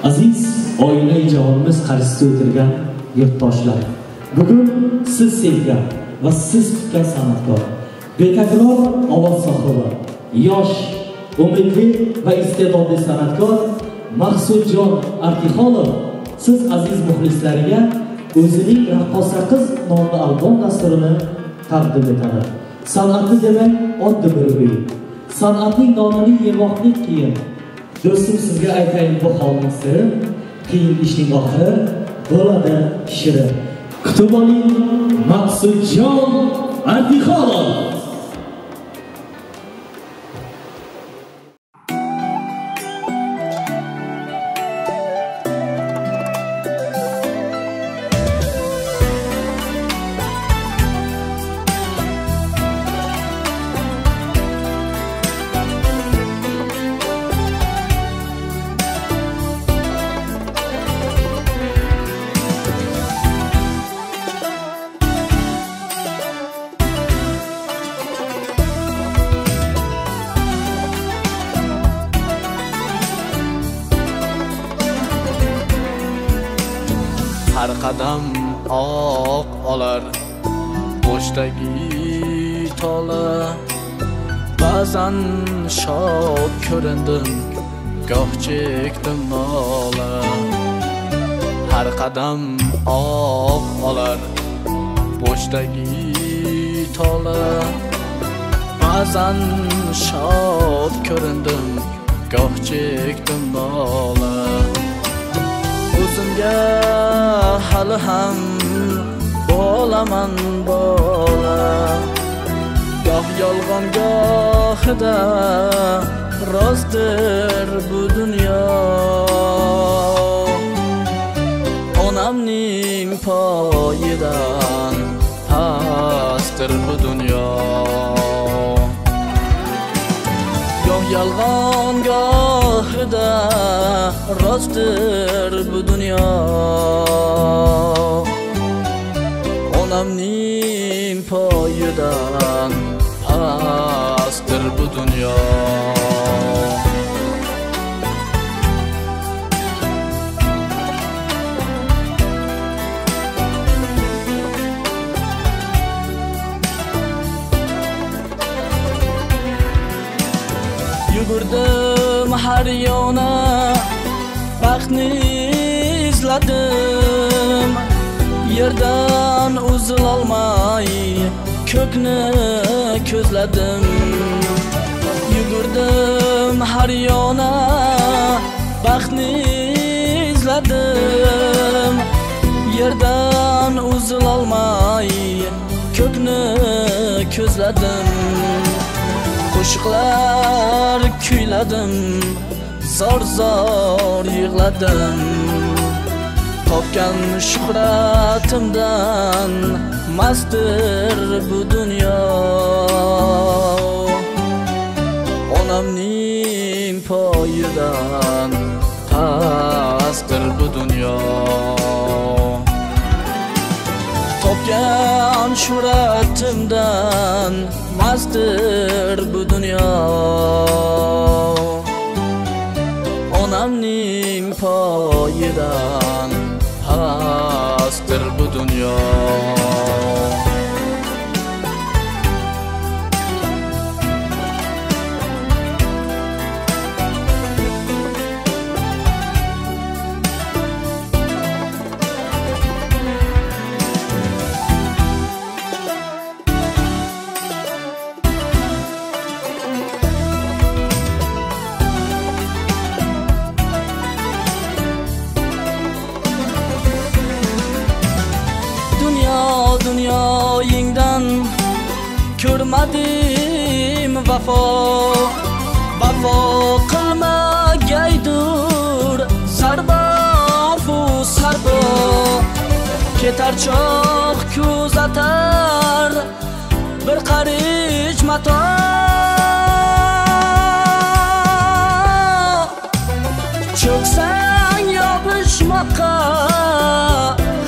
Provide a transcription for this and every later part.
Aziz oila ijodimiz qarshisida o'tirgan yurtdoshlar, bugun siz sevgan va siz kutgan san'atkor, betakror ovoz sohibi, yosh, umidli va iste'dodli san'atkor Maqsudjon Artixonov siz aziz muxlislariga o'zining Raqqosa qiz nomli albom dasturini taqdim etadi. San'atni demak oddiy bir uy. San'atning nonini yemoqlik qiyin. Do'stim, sizga aytayin bu holning siri, qiyin ishning oxiri bo'ladi shirin. Kutib oling, Maqsudjon Artixonov. Har qadam oq olar boshdagi tola, ba'zan shod ko'rindim, goh chekdim nola. Har qadam oq olar boshdagi tola, ba'zan shod ko'rindim, goh chekdim nola. O'zimga hali ham bo'laman bola, goh yolg'on gohida rostdir bu dunyo. Onamning poyidan pastdir bu dunyo. Goh yolg'on gohida rostdir bu dunyo. Onamning poyidan pastdir bu dunyo. Yugurdim har yona, baxtni izladim, yerdan uzilolmay ko'kni ko'zladim. Yugurdim har yona, baxtni izladim, yerdan uzilolmay ko'kni ko'zladim. Qo'shiqlar kuyladim, zor-zor yig'ladim. Topgan shuhratimdan mastdir bu dunyo. Onamning poyidan pastdir bu dunyo. Topgan shuhratimdan mastdir bu dunyo. Onamning poyidan pastdir bu dunyo. Dunyoyingdan ko'rmadim vafo, vafo qilmagaydur sarbofu sarbo. Ketar choq kuzatar bir qarich mato. Cho'ksang yopishmoqqa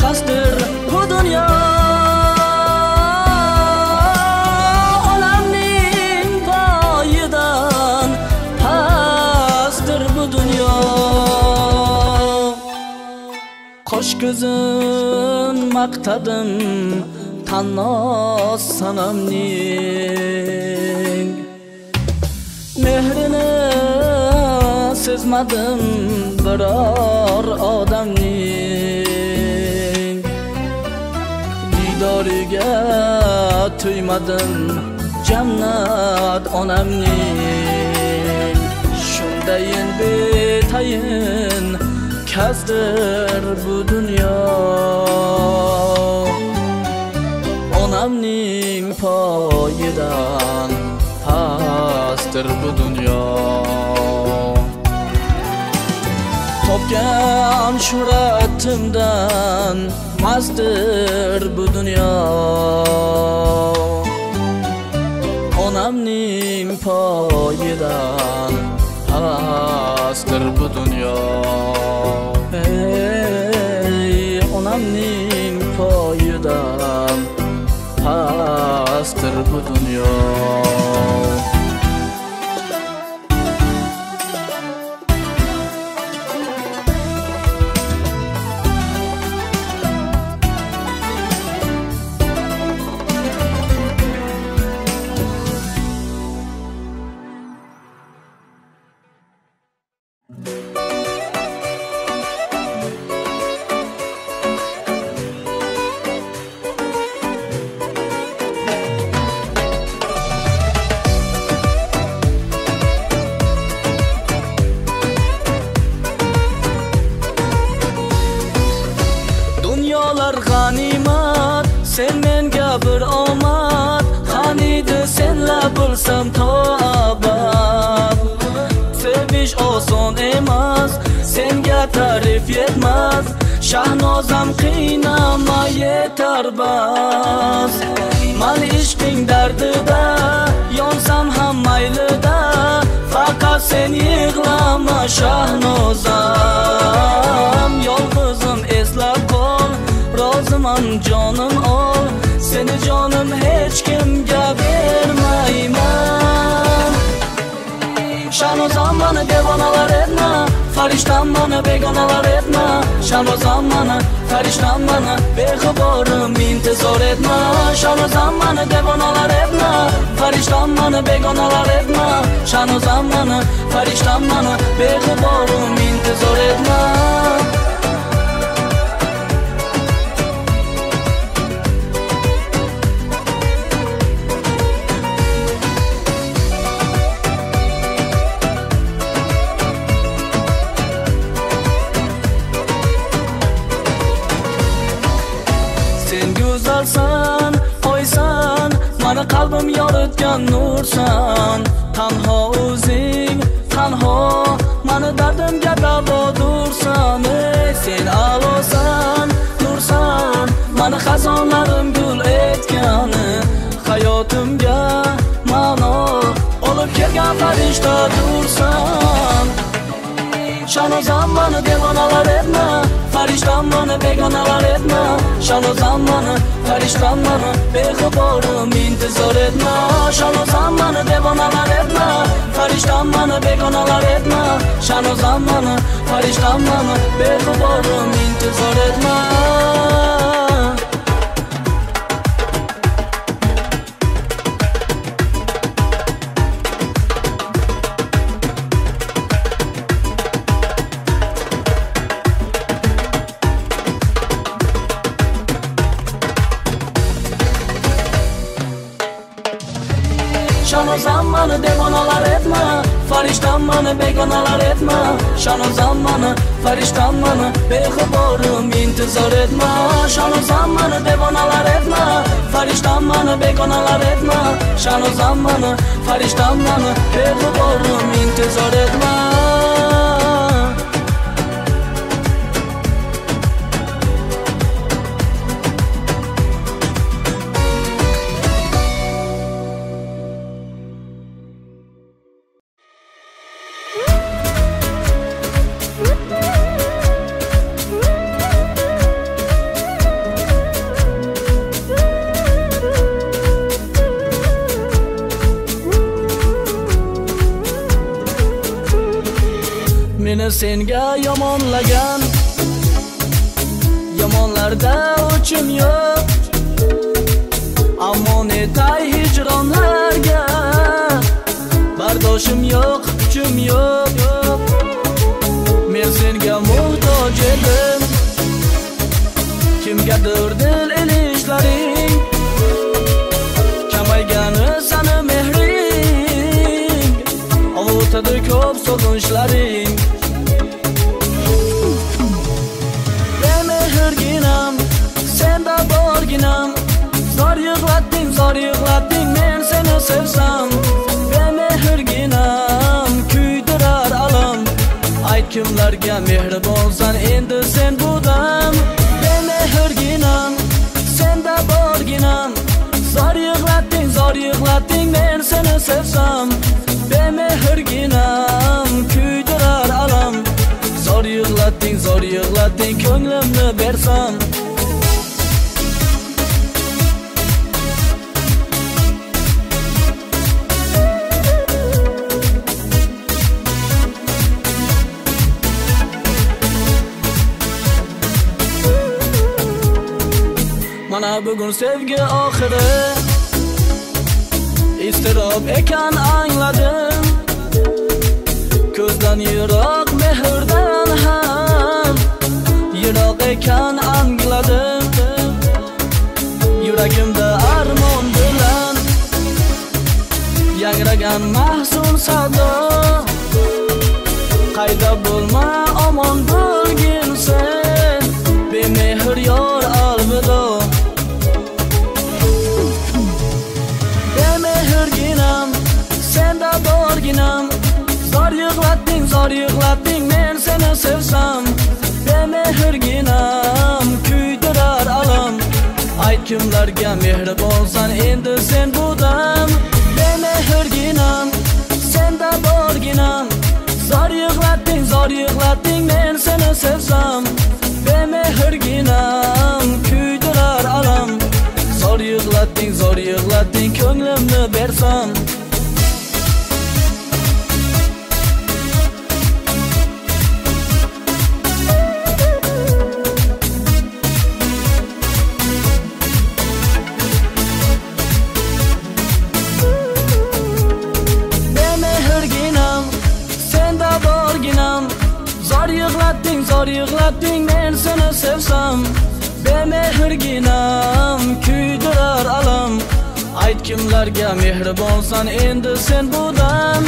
qasdir bu dunyo. Onamning poyidan pastdir bu dunyo. qo'sh ko'zin maqtadim tannos sanamning mehrini sezmadim biror odamning diydoriga tuymadim jannat onamning shundayin betayin kazdir bu dunyo onamning poyidan pastdir bu dunyo topgan suratimdan mazdir bu dunyo onamning poyidan pastdir bu dunyo ey onamning poyidan pastdir bu dunyo g'animat sen menga bir omad qaniydi senla bo'lsam to abad sevish oson emas senga ta'rif yetmas shahnozam qiynama yetar bas man ishqing dardida yonsam ham maylida faqat sen yig'lama shahnozam yolg'izim eslab qol roziman jonim ol seni jonim hech kimga bermayman shahnozam mani devonalar etma farishtam mani begonalar etma shahnozam mani farishtam mani beg'uborim intizor etma shahnozam mani devonalar etma farishtam mani begonalar etma shahnozam mani farishtam mani beg'uborim intizor etma go'zalsan oysan mani qalbim yoritgan nursan tanho o'zing tanho mani dardimga davodursan sen a'losan nursan mani xazonlarim gul etgani hayotimga ma'no olib kelgan farishtadursan shahnozam mani devonalar etma farishtam mani begonalar etma shahnozam mani farishtam mani beg'uborim intizor etma shahnozam mani devonalar etma farishtam mani begonalar etma shahnozam mani farishtam mani beg'uborim intizor etma shahnozam mani devonalar etma farishtam mani begonalar etma shahnozam mani farishtam mani beg'uborim intizor etma shahnozam mani devonalar etma farishtam mani begonalar etma shahnozam mani farishtam mani beg'uborim intizor etma meni senga yomonlagan zamonlarda o'chim yo'q, ammo netay hijronlarga bardoshim yo'q, kuchim yo'q. Men senga muhtoj edim, kimgadir dil ilishlaring, kamaygani sani mehring, ovutadi ko'p sog'inchlaring. Bemehrginam, senda borginam, zor yig'latding men seni sevsam. Bemehrginam, kuydirar alam, ayt kimlarga mehribonsan endi sen bu dam. Bemehrginam, senda borginam, zor yig'latding men seni sevsam. Bemehrginam, kuydirar alam, zor yig'latding ko'nglimni bersam. Mana bugun sevgi oxiri, iztirob ekan angladim. Ko'zdan yiroq, mehrdan ham yiroq ekan angladim. Yuragimda armon bilan yangragan mahzun sado, qayda bo'lma omon bo'lgin sen, bemehr yor alvido. Bemehrginam, senda borginam, zor yig'latding men seni sevsam. Bemehrginam, kuydirar alam, ayt kimlarga mehribonsan endi sen bu dam. Bemehrginam, senda borginam, zor yig'latding men seni sevsam. Bemehrginam, kuydirar alam, zor yig'latding ko'nglimni bersam. Bemehrginam, senda borginam, zor yig'latding men seni sevsam. Bemehrginam, kuydirar alam, ayt kimlarga mehribonsan endi sen bu dam.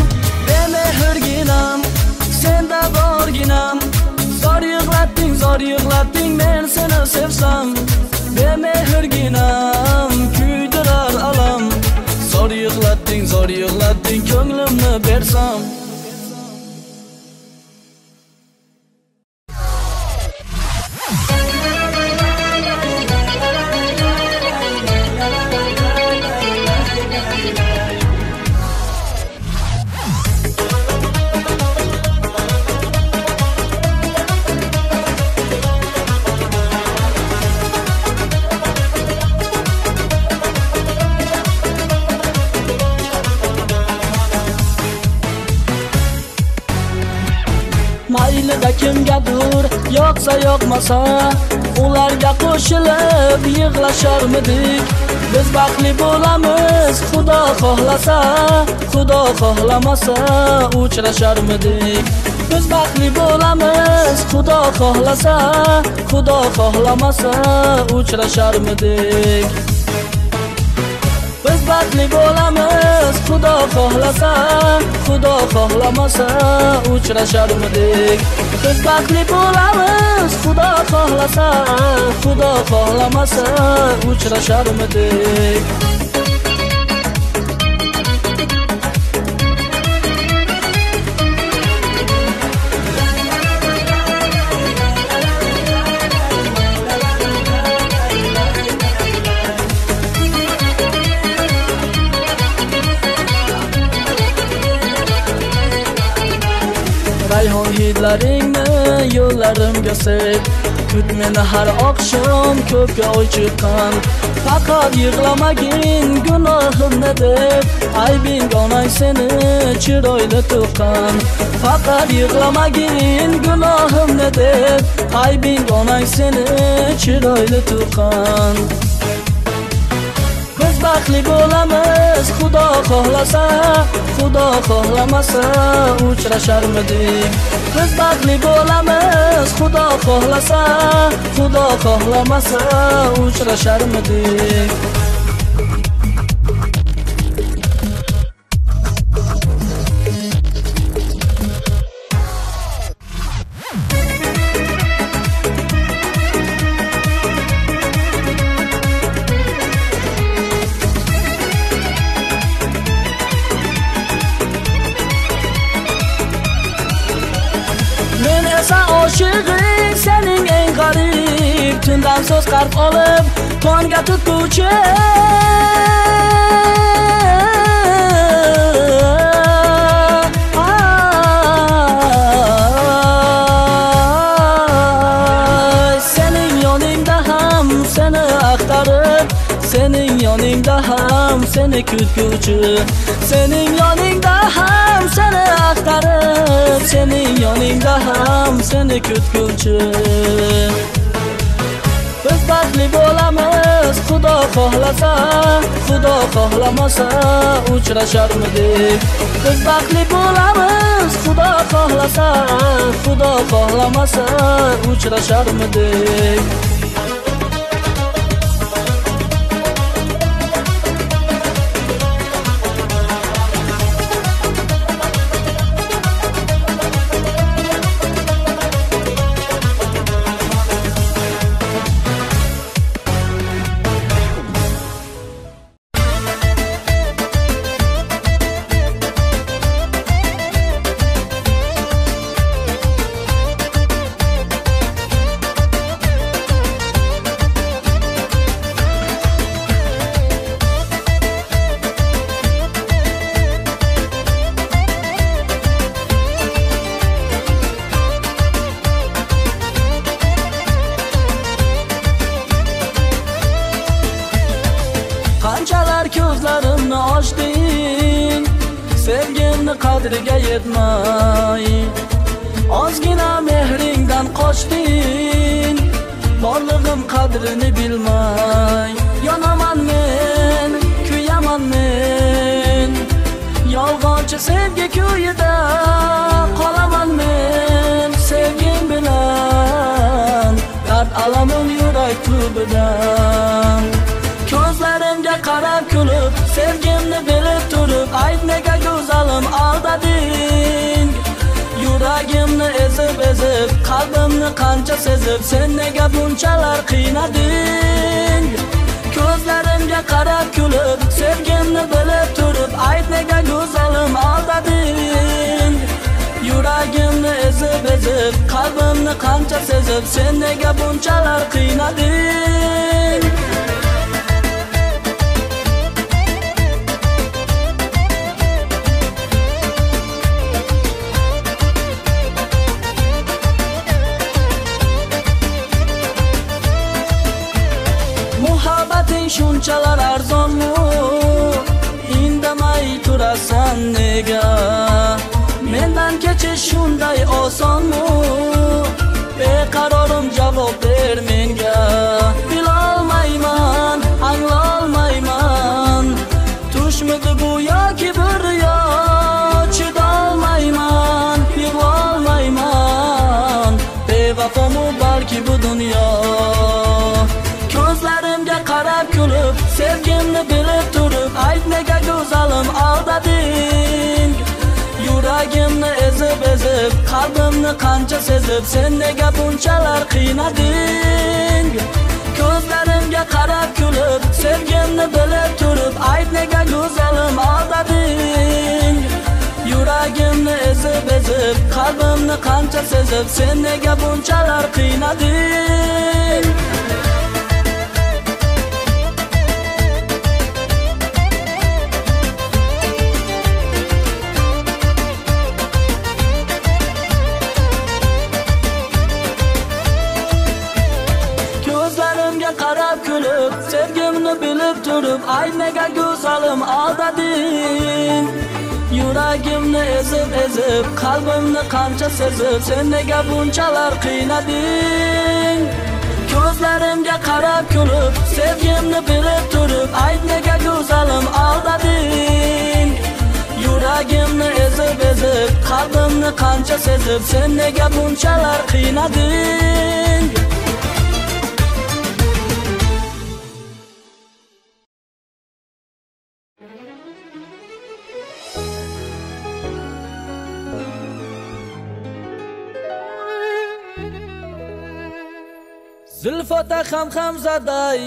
Bemehrginam, senda borginam, zor yig'latding men seni sevsam. Bemehrginam, kuydirar alam, zor yig'latding ko'nglimni bersam. Maylida kimgadir yoqsa yoqmasa, ularga qo'shilib yig'lasharmidik. Biz baxtli bo'lamiz, Xudo xohlasa, Xudo xohlamasa uchrasharmidik. Biz baxtli bo'lamiz, Xudo xohlasa, Xudo xohlamasa uchrasharmidik. Biz baxtli bo'lamiz, Xudo xohlasa, Xudo xohlamasa uchrasharmidik. Biz baxtli bo'lamiz, Xudo xohlasa, Xudo xohlamasa uchrasharmidik. Rayhon hidlaringni yo'llarimga sep, kut meni har oqshom ko'kka oy chiqqan. Faqat yig'lamagin gunohimni deb, aybing onang seni chiroyli tuqqan. Faqat yig'lamagin gunohimni deb aybing onang seni chiroyli tuqqan. Biz baxtli bo'lamiz Xudo xohlasa, Xudo xohlamasa uchrasharmidik. Biz baxtli bo'lamiz Xudo xohlasa, Xudo xohlamasa uchrasharmidik. Men esa oshig'ing sening eng g'arib, tundan so'z qarz olib qonga tutuvchi. Sening yoningda ham seni axtarib, sening yoningda ham seni kutguvchi. Sening yoningda ham seni axtarib, sening yoningda ham seni kutguvchi. Biz baxtli bo'lamiz Xudo xohlasa, Xudo xohlamasa uchrasharmidik. Biz baxtli bo'lamiz Xudo xohlasa, Xudo xohlamasa uchrasharmidik. Qanchalar ko'zlarimni ochding, sevgimni qadriga yetmay, ozgina mehringdan qochding, borlig'im qadrini bilmay. Yonaman men, kuyaman men, yolg'onchi sevgi kuyida qolaman men. Sevgim bilan dard alamim yurak tubidan, ko'zlarimga qarab kulib, sevgimni bilib turib, ayt nega go'zalim aldading. Yuragimni ezib, qalbimni qancha sezib, sen nega bunchalar qiynading. Ko'zlarimga qarab kulib, sevgimni bilib turib, ayt nega go'zalim aldading. Yuragimni ezib, qalbimni qancha sezib, sen nega bunchalar qiynading. Muhabbating shunchalar arzonmi, indamay turasan nega? Mendan kechish shunday osonmi, beqarorim javob ber menga. Bilolmayman, anglolmayman, tushmidi bu yoki bir riyo. Chidolmayman, yig'lolmayman, bevafomu balki bu dunyo. Ko'zlarimga qarab kulib, sevgimni bilib turib, ayt nega go'zalim aldading. Yuragimni ezib, qalbimni qancha sezib, sen nega bunchalar qiynading. Ko'zlarimga qarab kulib, sevgimni bilib turib, ayt nega go'zalim aldading. Yuragimni ezib, qalbimni qancha sezib, sen nega bunchalar qiynading. Ko'zlarimga qarab kulib, sevgimni bilib turib, ayt nega go'zalim aldading. Yuragimni ezib qalbimni qancha sezib sen nega bunchalar qiynading ko'zlarimga qarab kulib sevgimni bilib turib ayt nega go'zalim aldading Yuragimni ezib qalbimni qancha sezib sen nega bunchalar qiynading Zulfota ham zaday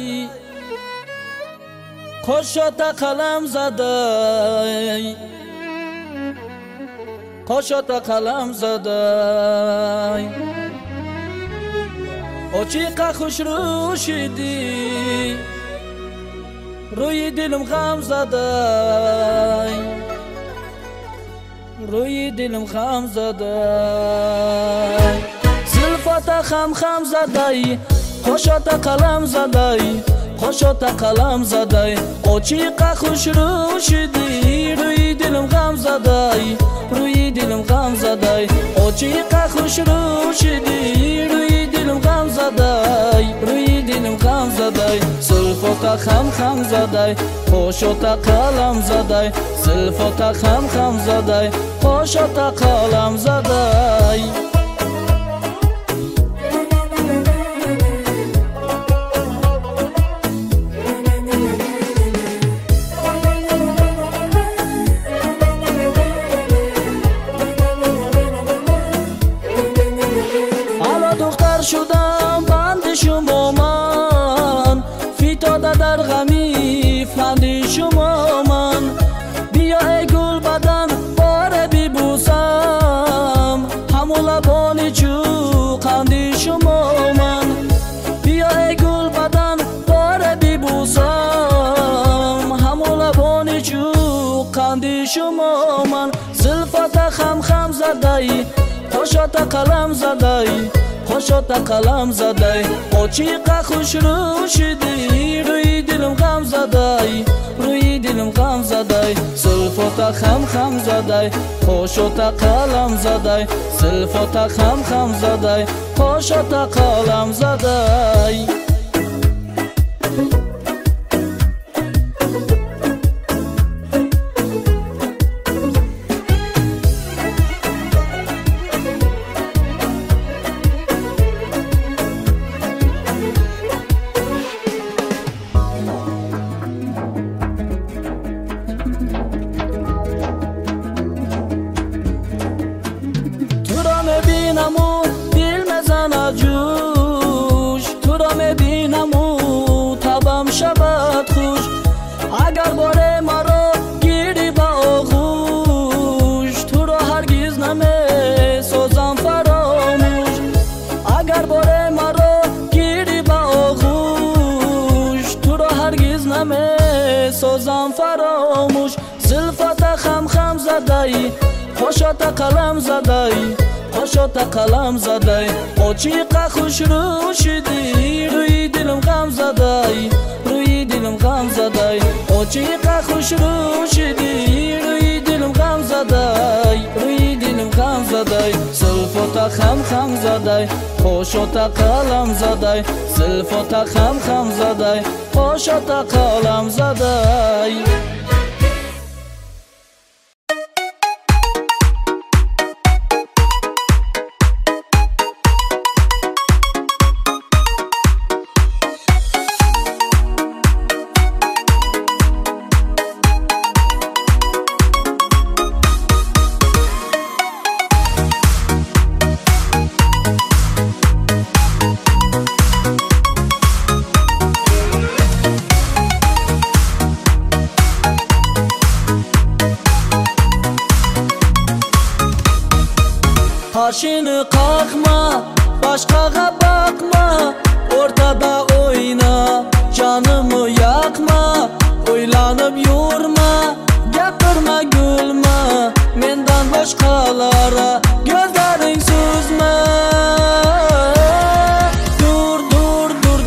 qo'shota qalam zaday qo'shota qalam zaday ochiqa xushrush edi ro'yi dilim ham zaday ro'yi dilim ham zaday Zulfota ham zaday qo'shota qalam zaday qo'shota qalam zaday ochiqa xushrush edi ro'yi dilim ham zaday ro'yi dilim ham zaday ochiqa xushrush edi ro'yi dilim ham zaday ro'yi dilim ham zaday Zulfota ham zaday qo'shota qalam zaday Zulfota ham zaday qo'shota qalam zaday شدم بند شما من فیتاده در غمی فند شما من بیا ای گل بدن باره ببوسم همو لبانی چو قند شما من بیا ای گل بدن باره ببوسم همو لبانی چو قند شما من زلفت خم زدی خوشت قلم زدی qo'shota qalam zaday ochiqa xushrush edi ro'yi dilim ham zaday ro'yi dilim ham zaday Zulfota ham zaday qo'shota qalam zaday Zulfota ham zaday qo'shota qalam zaday شبت خوش اگر باره مرا گیری با آغوش تو را هرگز نمی سازم فراموش اگر باره مرا گیری با آغوش تو را هرگز نمی سازم فراموش زلفت خم زدی خوشت قلم زدی خوشت قلم زدی ochiqa xushrush edi ro'yi dilim ham zaday ro'yi dilim ham zaday ochiqa xushrush edi ro'yi dilim ham zaday ro'yi dilim ham zaday Zulfota ham zaday qo'shota qalam zaday Zulfota ham zaday qo'shota qalam zaday Qaşını qaqma, başqağa bakma, ortada oyna, canımı yakma, oylanıp yurma, gapirma gülma, mendan boshqalara gözlerin süzme. Dur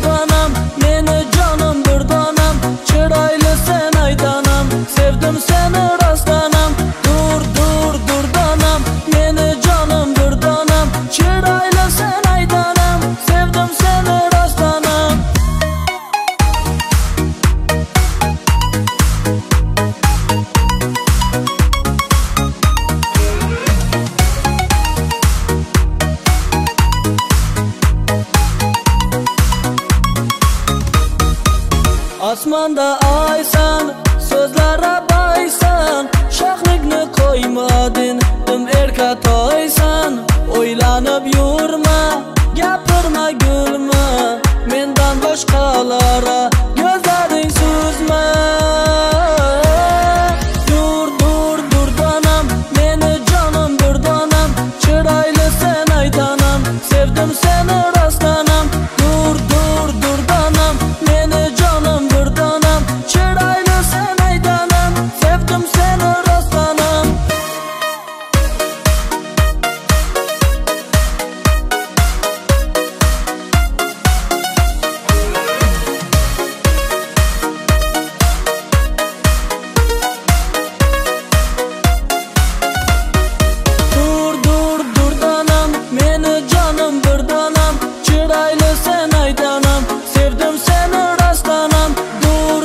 donam, meni canım bir donam, chiroyli sen aytanam, sevdim seni rostdanam. Dur osmonda oysan, so'zlara boysan, shohlikni qo'ymading, dim erka toysan. O'ylanib yurma, gapirma, gulma, mendan boshqalara ko'zlaring suzma. Dur donam, meni jonim bir donam, chiroyli sen aytanam, sevdim seni rostdanam. Dur donam, meni jonim bir donam, chiroyli sen aytanam, sevdim seni rostdanam. Dur donam, meni jonim bir donam, chiroyli sen aytanam, sevdim seni rostdanam. Dur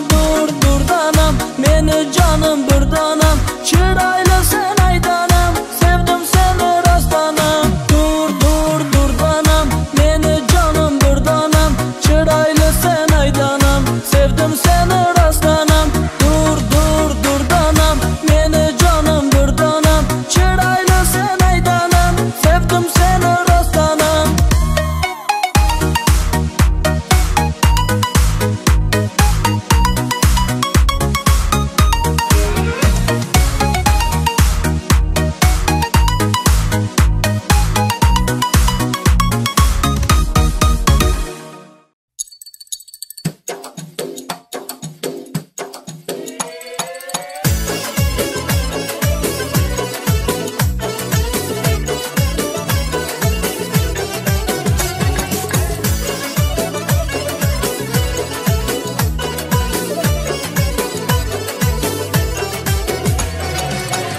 donam, meni jonim bir donam, chiroyli sen aytanam, sevdim seni rostdanam. Dur donam, meni jonim bir donam, chiroyli sen aytanam, sevdim seni rostdanam. Dur donam, meni jonim bir donam, chiroyli sen aytanam, sevdim seni rostdanam.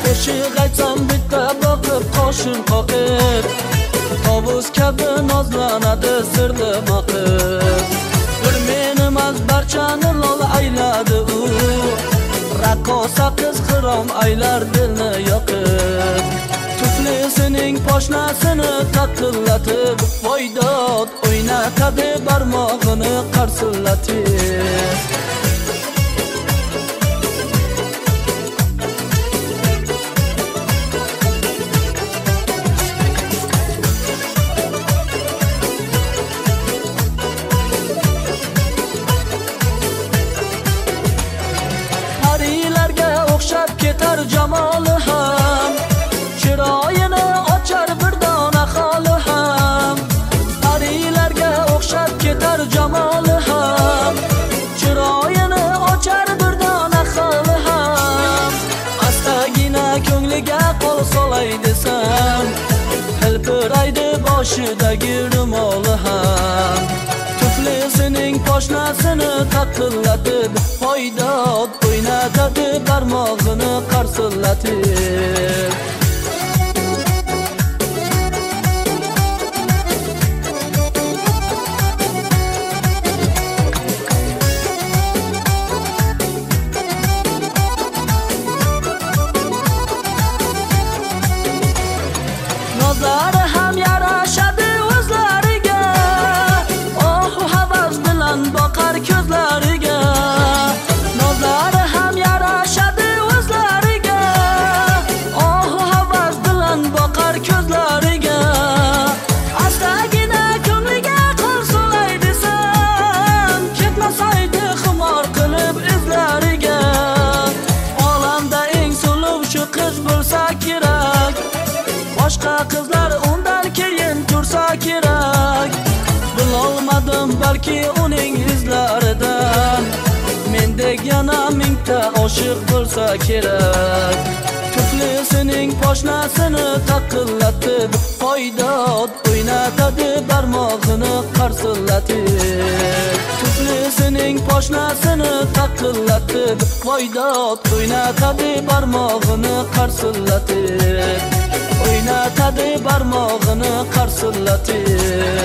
Qo'shiq aytsam bitta boqib, qoshim qoqib, tovus kabi nozlanadi sirli boqib. Bir menimas barchani lol ayladi u, raqqosa qiz xirom aylar dilni yoqib. Tuflisining poshnasini taqillatib, voydod o'ynatadi barmog'ini qarsillatib. Parilarga o'xshab ketar jamoli ham, chiroyini ochar bir dona xoli ham. Parilarga o'xshab ketar jamoli ham, chiroyini ochar bir dona xoli ham. Astagina ko'ngliga qo'l solay desam, hilpiraydi boshidagi ro'moli ham. Tuflisining poshnasini taqillatib, foydod o'ynatadi barmog'ini qarsillatib. Nozlari ham yarashadi o'zlariga, oh havas bilan boqar ko'zlariga. Nozlari ham yarashadi o'zlariga, oh havas bilan boqar ko'zlariga. Astagina ko'ngliga qo'l solay desam, ketmasaydi xumor qilib izlariga. Olamda eng suluv shu qiz bo'lsa kerak, boshqa qizlar undan keyin tursa kerak. Bilolmadim balki uning izlaridan, mendek yana mingta oshiq bo'lsa kerak. Tuflisining poshnasini taqillatib, foydod o'ynatadi barmog'ini qarsillatib. Tuflisining poshnasini taqillatib, foydod o'ynatadi barmog'ini qarsillatib. O'ynatadi barmog'ini qarsillatib.